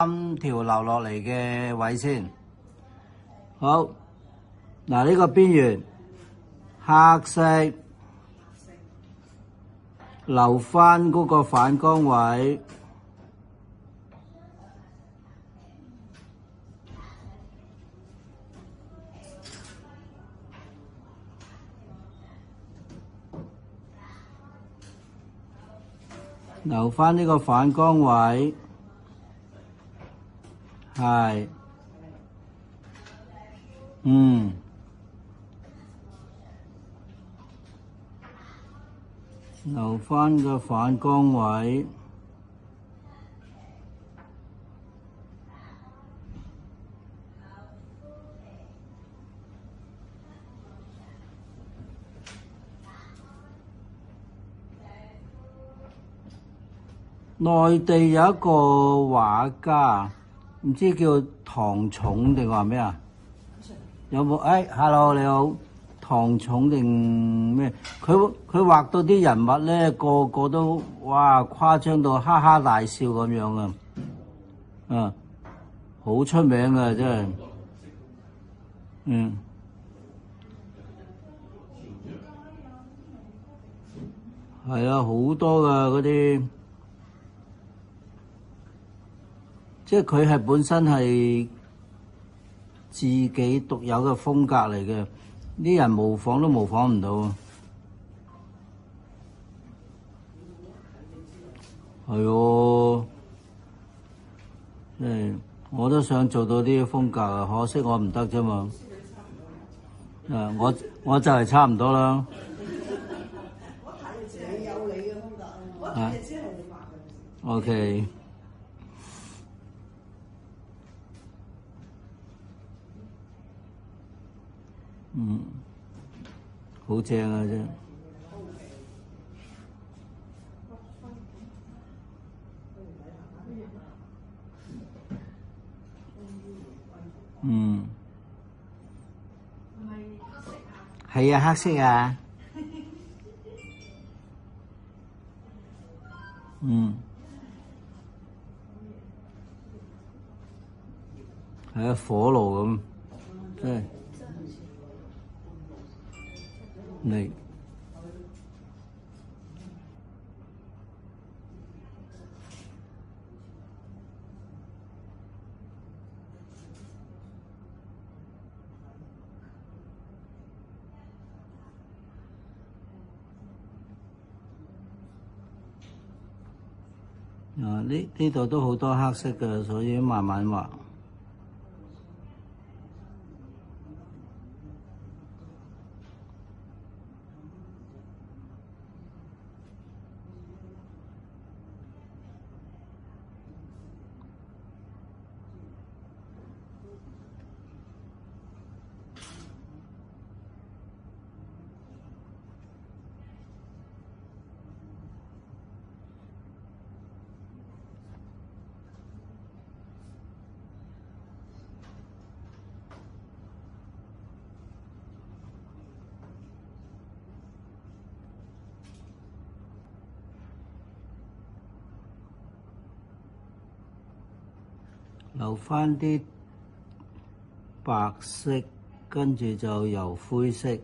3條流落嚟嘅位先。好，嗱呢個邊緣黑色，留返嗰個反光位。留返呢個反光位，係，留返個反光位，內地有一個畫家，唔知叫唐寵定話咩啊？有冇？Hello 你好，唐寵定咩？佢畫到啲人物咧，個個都哇誇張到哈哈大笑咁樣啊！好出名啊，真係，係啊，好多噶嗰啲。即係佢係本身係自己獨有嘅風格嚟嘅，啲人模仿都模仿唔到。係喎，即係我都想做到啲風格啊，可惜我唔得啫嘛。我就係差唔多啦。我睇就係有你嘅風格，我睇就知係你畫嘅。OK。好正啊真。係啊，黑色啊。係啊，火爐咁，真係嚟。呢度都好多黑色嘅，所以慢慢畫。留返啲白色，跟住就油灰色。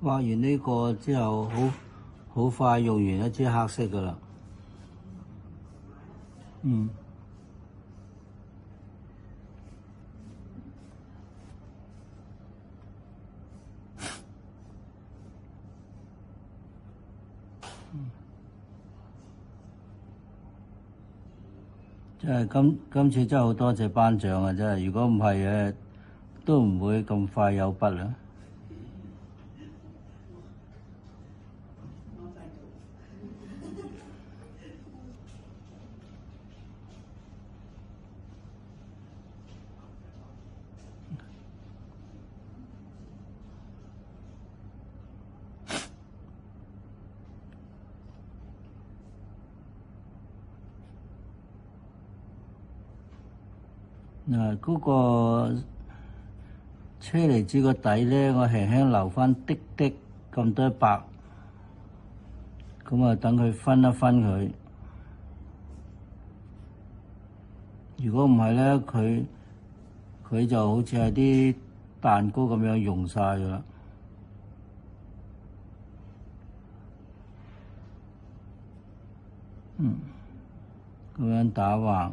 畫完呢個之後，好快用完一支黑色噶啦。嗯。真係今次真係好多謝班長啊！真係，如果唔係嘅，都唔會咁快有筆啦。嗱，嗰個車厘子個底咧，我輕輕留返啲啲咁多白，咁啊等佢分一分佢。如果唔係咧，佢就好似係啲蛋糕咁樣溶晒㗎啦。咁樣打橫。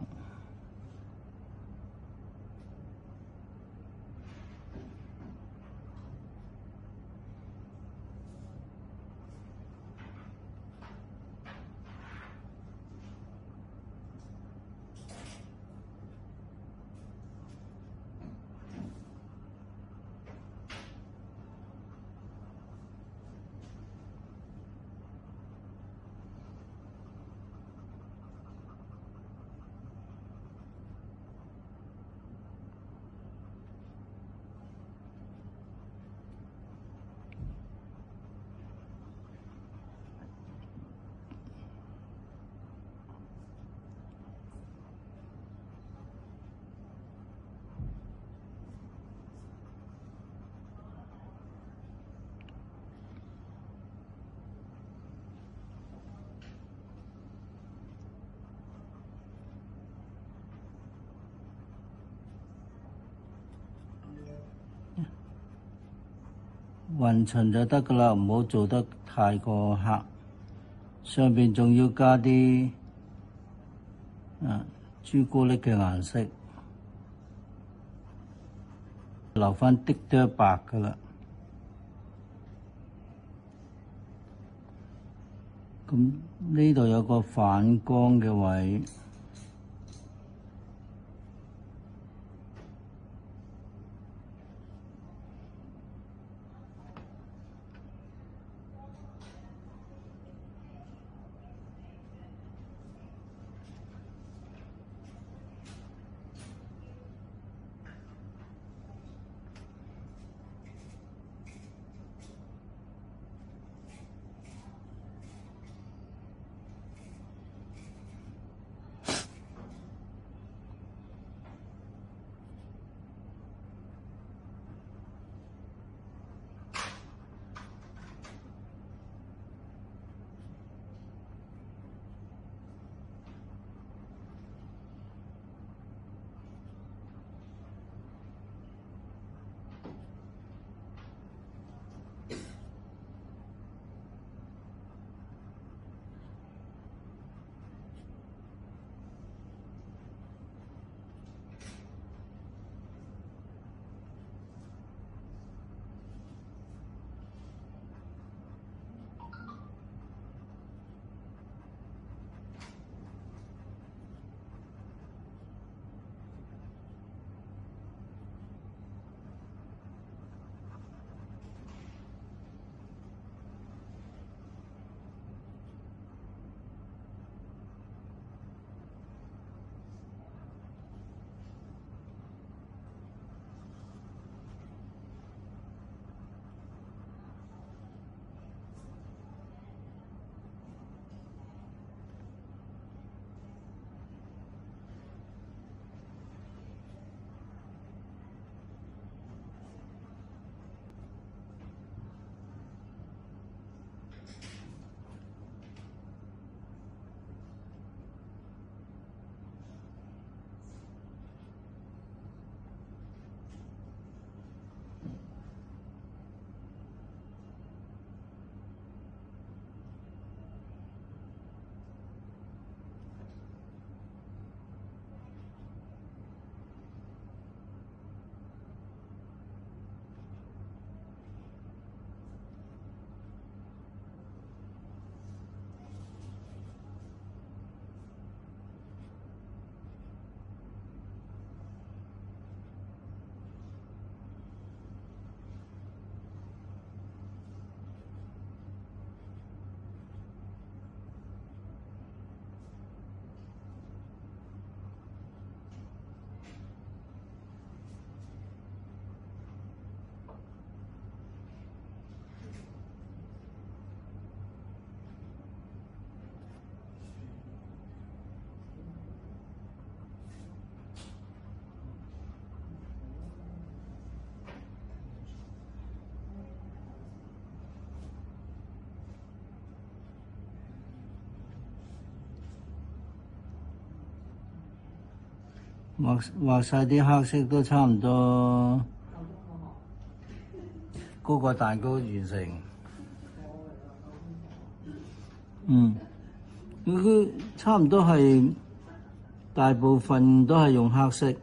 勻循就得㗎啦，唔好做得太過黑。上邊仲要加啲朱古力嘅顏色，留返啲啲白㗎啦。咁呢度有個反光嘅位。畫晒啲黑色都差唔多，嗰個蛋糕完成。佢差唔多係大部分都係用黑色。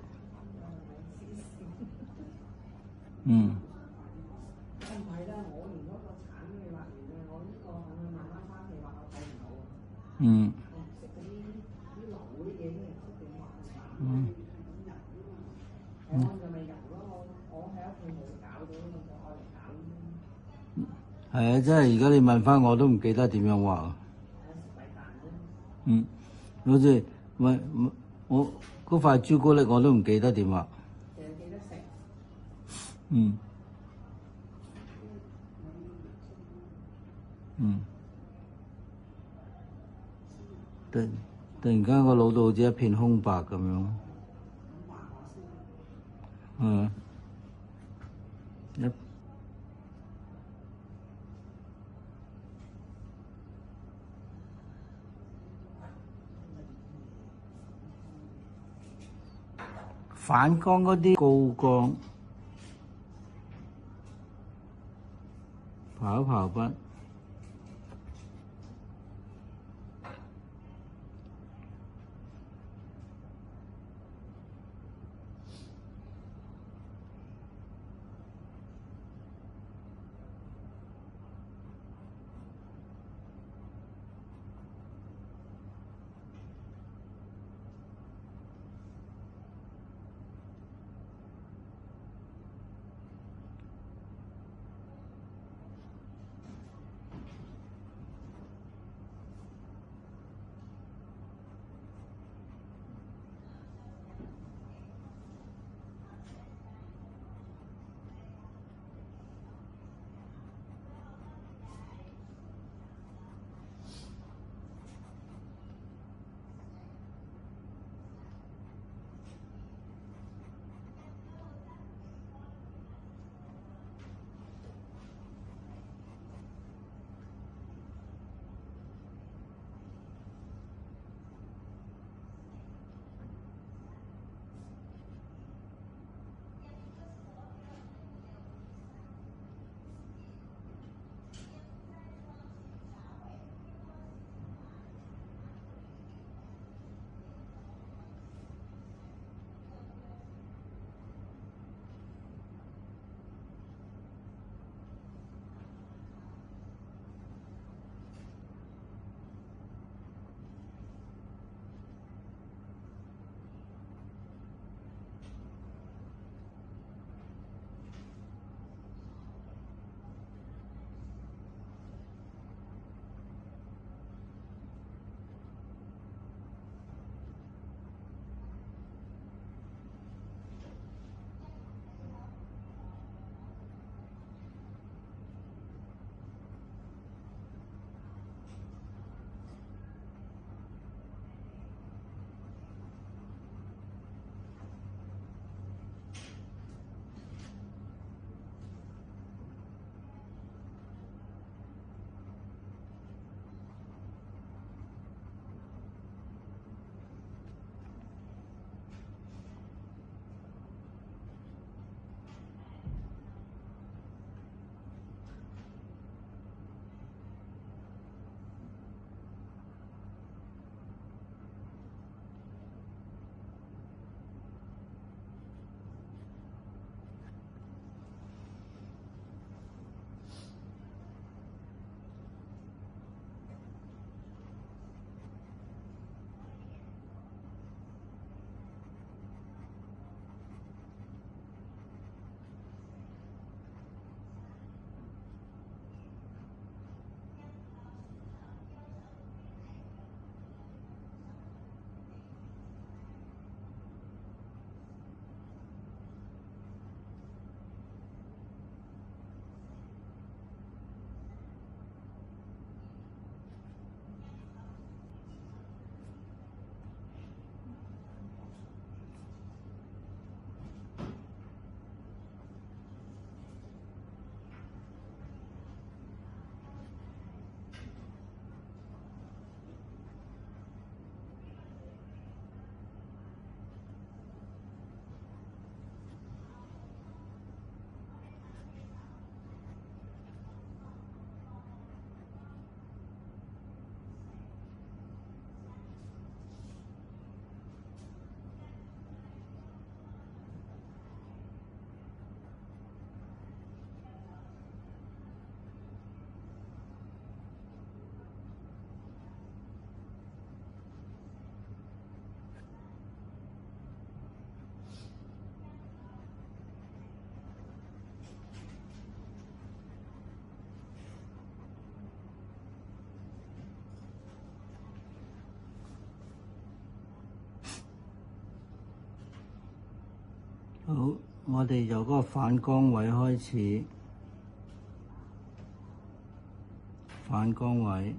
嗯。唔係啦，我連嗰個橙未畫完咧，我呢個係咪慢慢翻嚟畫，我睇唔到。嗯。我唔識嗰啲流嗰啲嘢咧，唔識點畫橙。我就咪油咯，我喺屋企冇搞到，我就愛嚟搞。係啊，真係而家你問翻我都唔記得點樣畫。好似我嗰塊朱古力我都唔記得點畫。淨係記得食。突然間個腦度好似一片空白咁樣。反光嗰啲高光，刨一刨筆。我哋由嗰個反光位開始，反光位。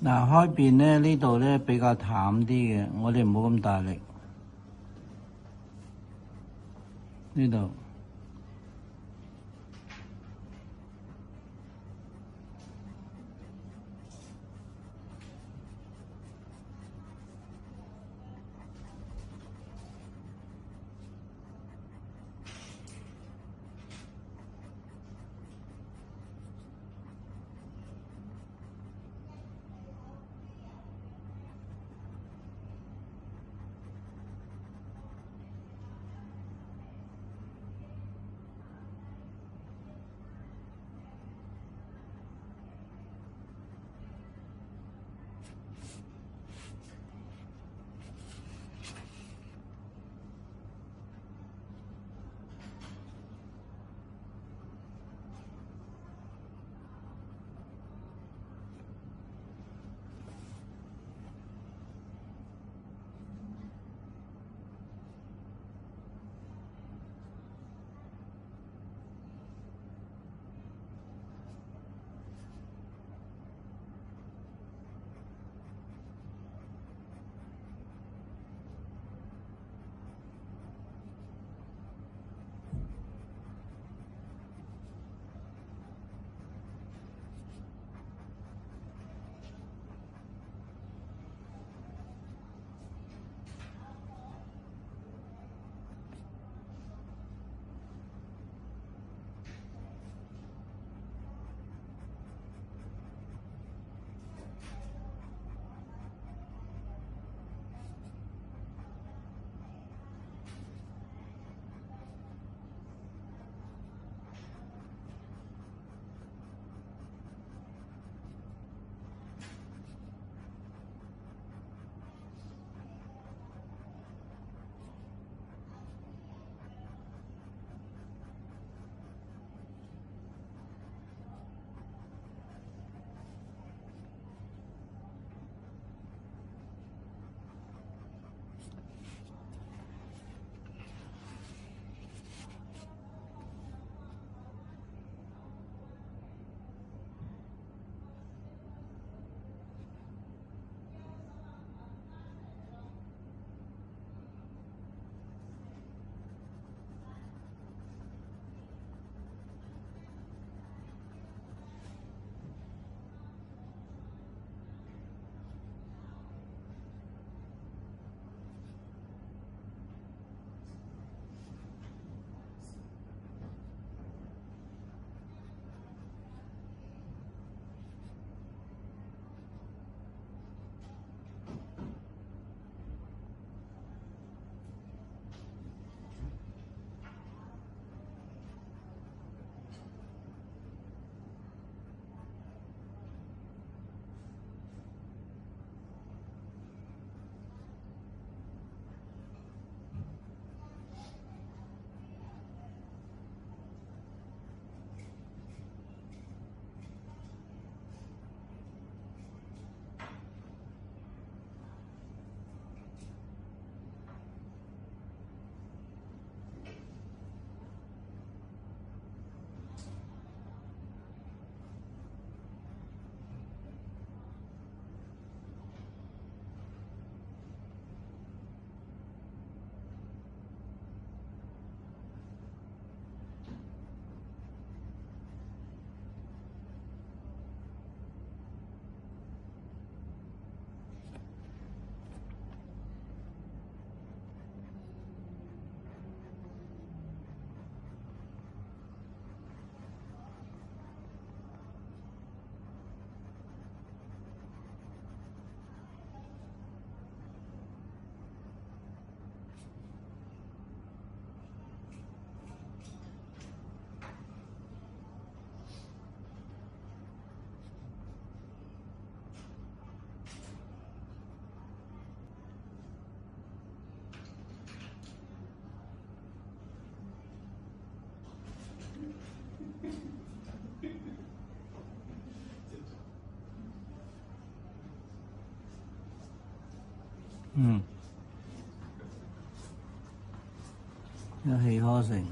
嗱，開邊咧呢度咧比較淡啲嘅，我哋唔好咁大力。呢度。一氣呵成。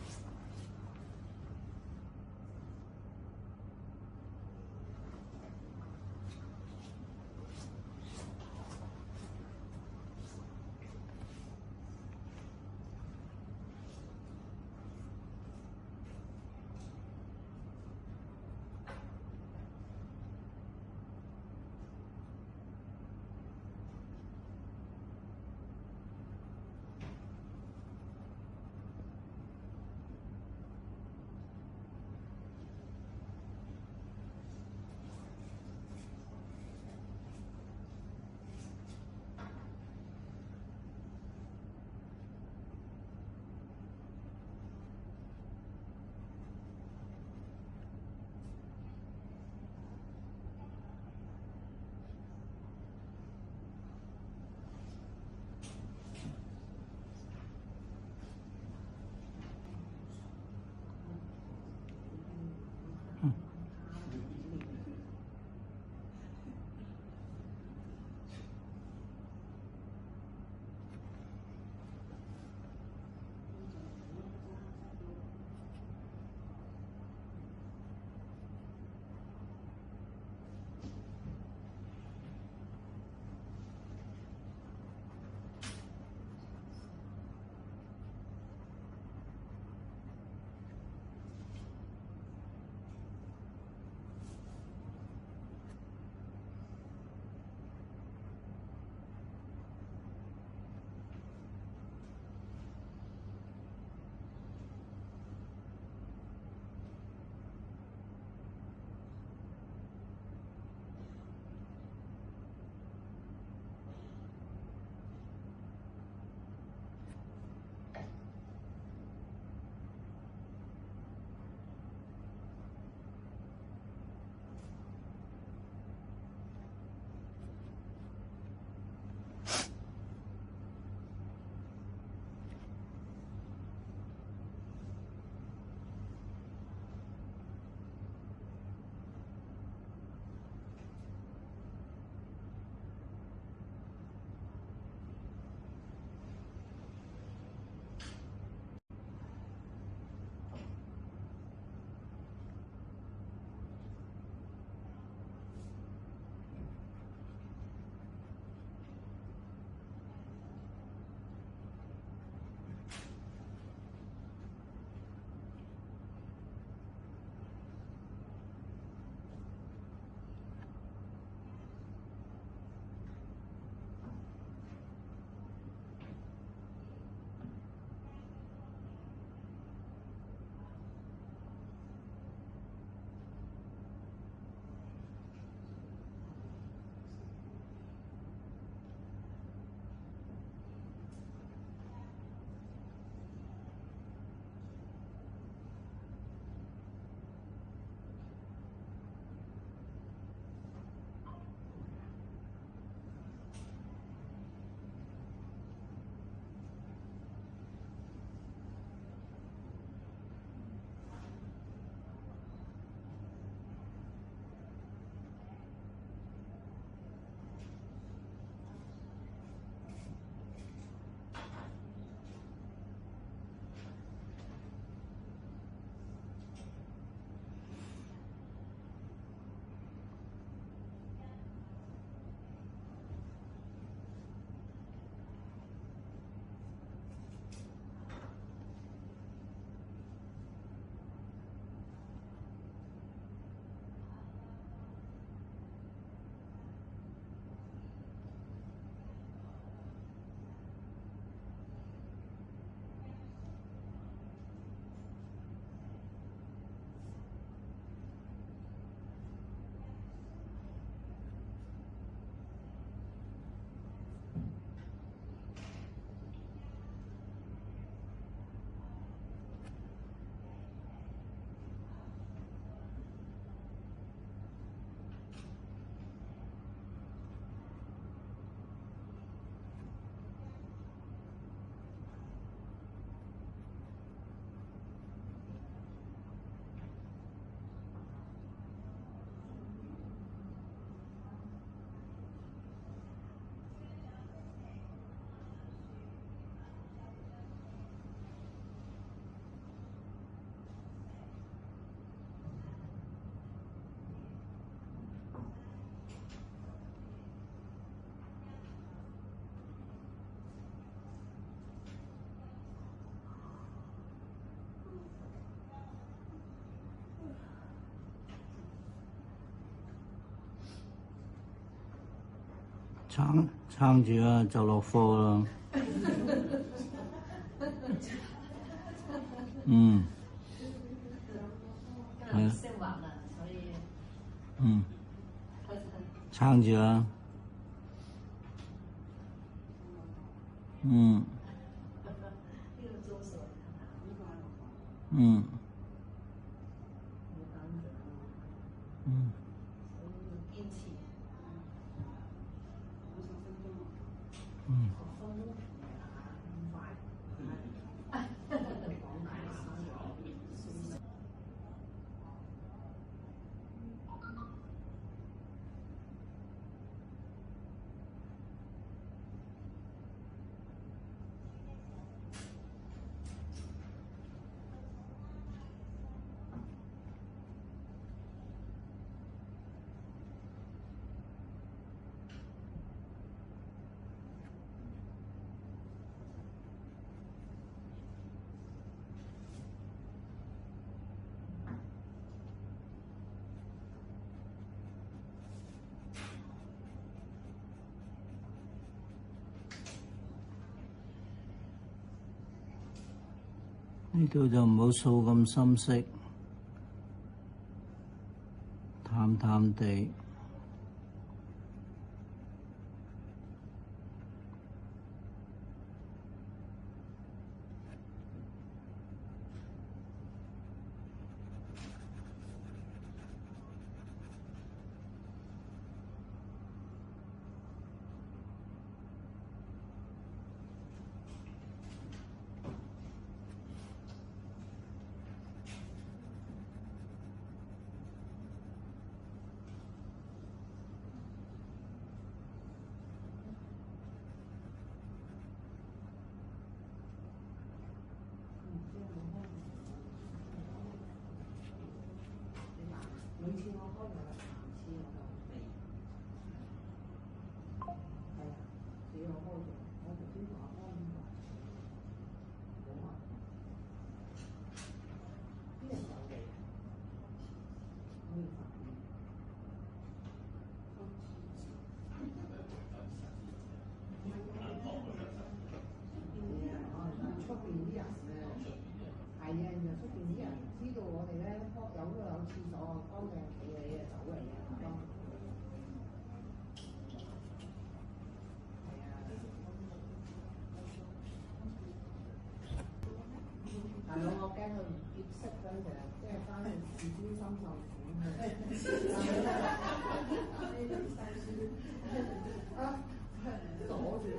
撐住啊，就落課啦。嗯，係啊，識畫啦，所以撐住啊。嗯呢個招數嗯嗯堅持。嗯。呢度就唔好掃咁深色，淡淡地。每次我開就係下次我就未，係啊，只有開咗，我頭先同阿開呢個，冇啊，啲人就嚟，可以發現，出邊啲人咧，係啊，原來出邊啲人知道我哋咧有廁所乾淨企理嘅走嚟嘅，大佬我驚佢唔結識嗰陣時，即係翻去自尊心受損啊！阻住你。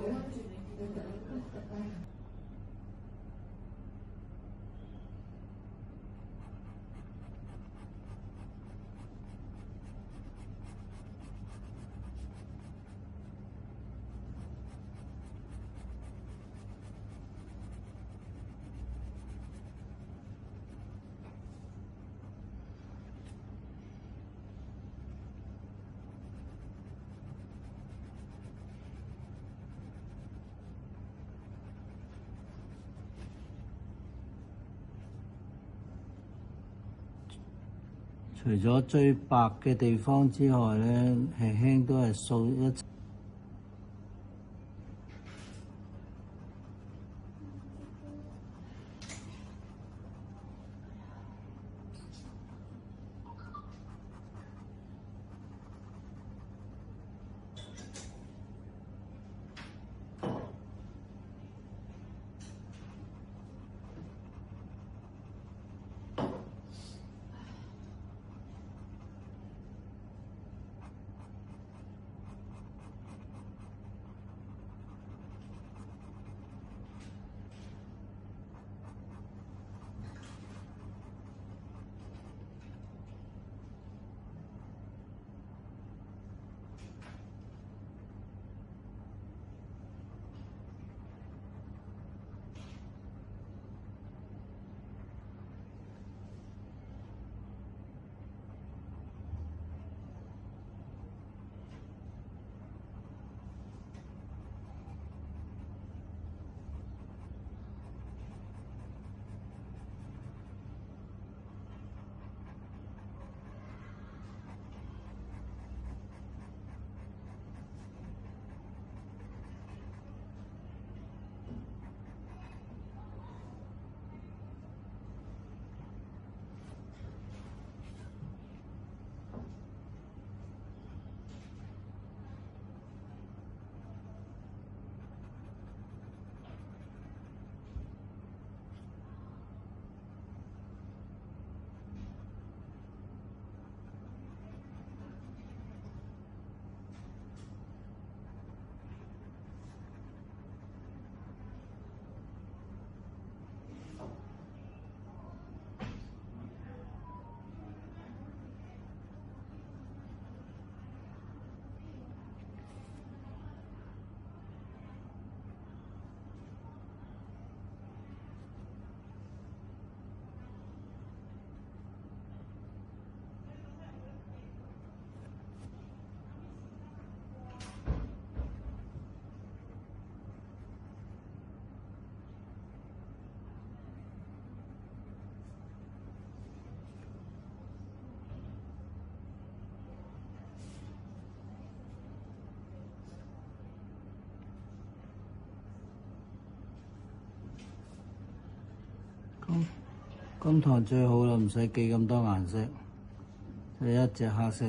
除咗最白嘅地方之外咧，輕輕都係掃一。金堂最好啦，唔使記咁多顏色，就一隻黑色。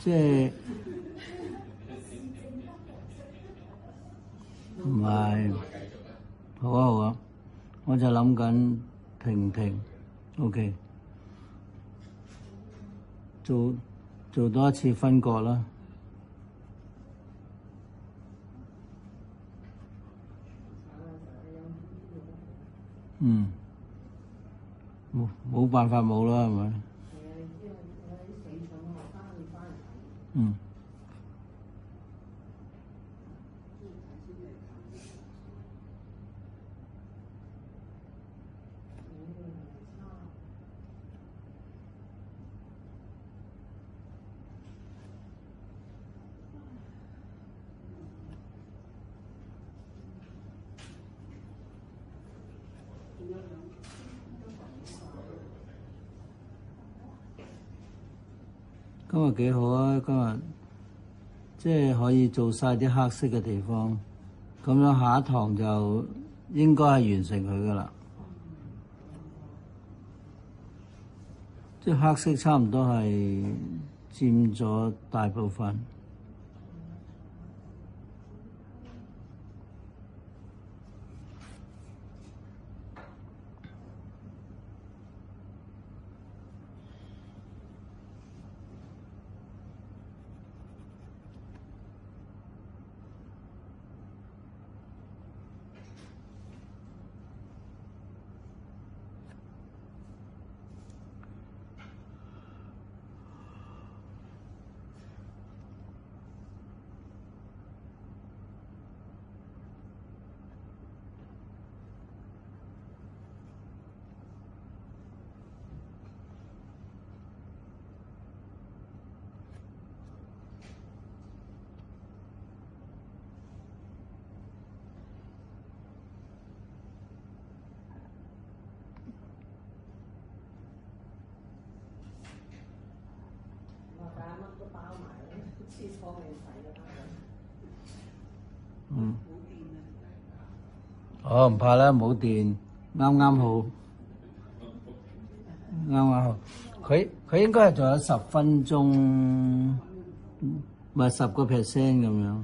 即係唔係好啊好啊，我就諗緊停 ，OK， 做多一次分割啦。冇辦法冇啦，係咪？嗯。今日幾好啊！今日即係可以做晒啲黑色嘅地方，咁樣下一堂就應該係完成佢㗎喇。即係黑色差唔多係佔咗大部分。幫你洗啦。嗯。哦，唔怕啦，冇電，啱啱好，啱啱好。佢應該係仲有10分鐘，唔係10%咁樣。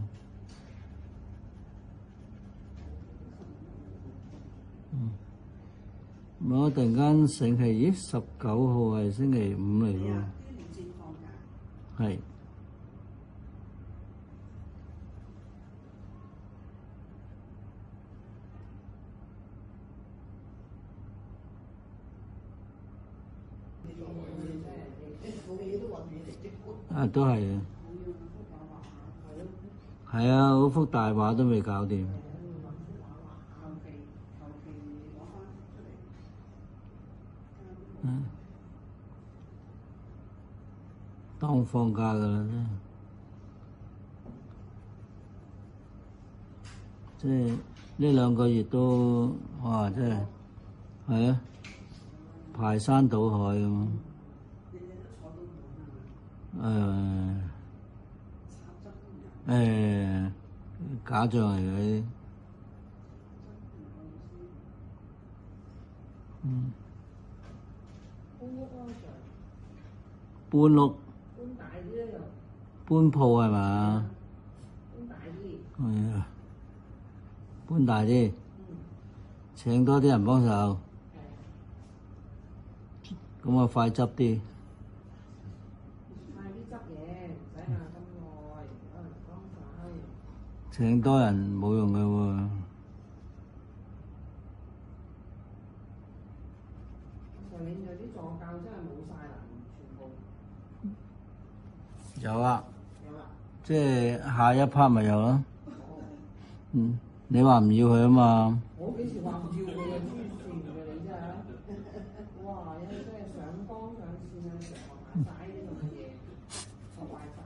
我突然間醒起，咦，19號係星期5嚟喎。係。啊，都係啊。係啊，嗰幅大畫都未搞掂。嗯。當放假㗎啦，即係呢2個月都，哇！真係係啊，排山倒海咁。假象嚟嘅。嗯。搬屋。搬大啲咧又。搬鋪係嘛？搬大啲。係啊。搬大啲。請多啲人幫手。咁啊，快執啲。快啲執嘢，唔使行咁耐，有人幫手。請多人冇用嘅喎。上年有啲助教真係冇晒啦，全部。有啊。有啦。即係下一 part 咪有咯。嗯，你話唔要佢啊嘛？我幾時話唔要佢啊？黐線嘅你真係，哇！你真係上綱上線啊！成日話晒呢種嘅嘢，學壞晒。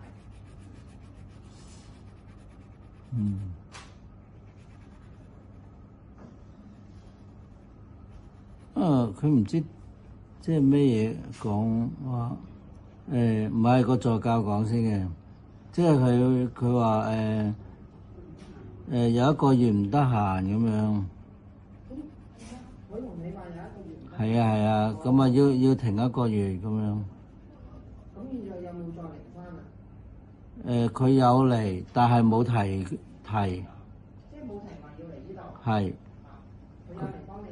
嗯。佢唔知即係咩嘢講話，唔係個助教講先嘅，即係佢話有1個月唔得閒咁樣。我同你話有1個月唔得閒。係啊係啊，咁啊要停1個月咁樣。咁現在有冇再嚟翻啊？佢有嚟，但係冇提。即係冇提話要嚟呢度。係。佢有嚟幫你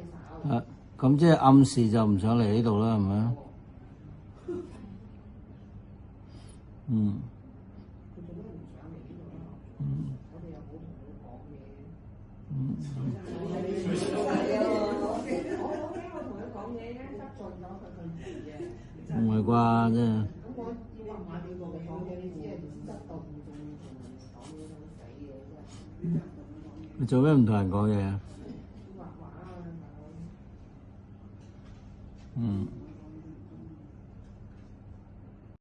手。咁即係暗示就唔想嚟呢度啦，係咪？嗯。佢做咩唔想嚟呢度咧？我哋又冇同佢講嘢。我驚我同佢講嘢咧，得罪咗佢唔嚟嘅。唔係啩？真係。咁我要話買俾佢講嘢，你只係得到唔同人講嘢想死嘅真係。你做咩唔同人講嘢啊？畫畫啊！嗯。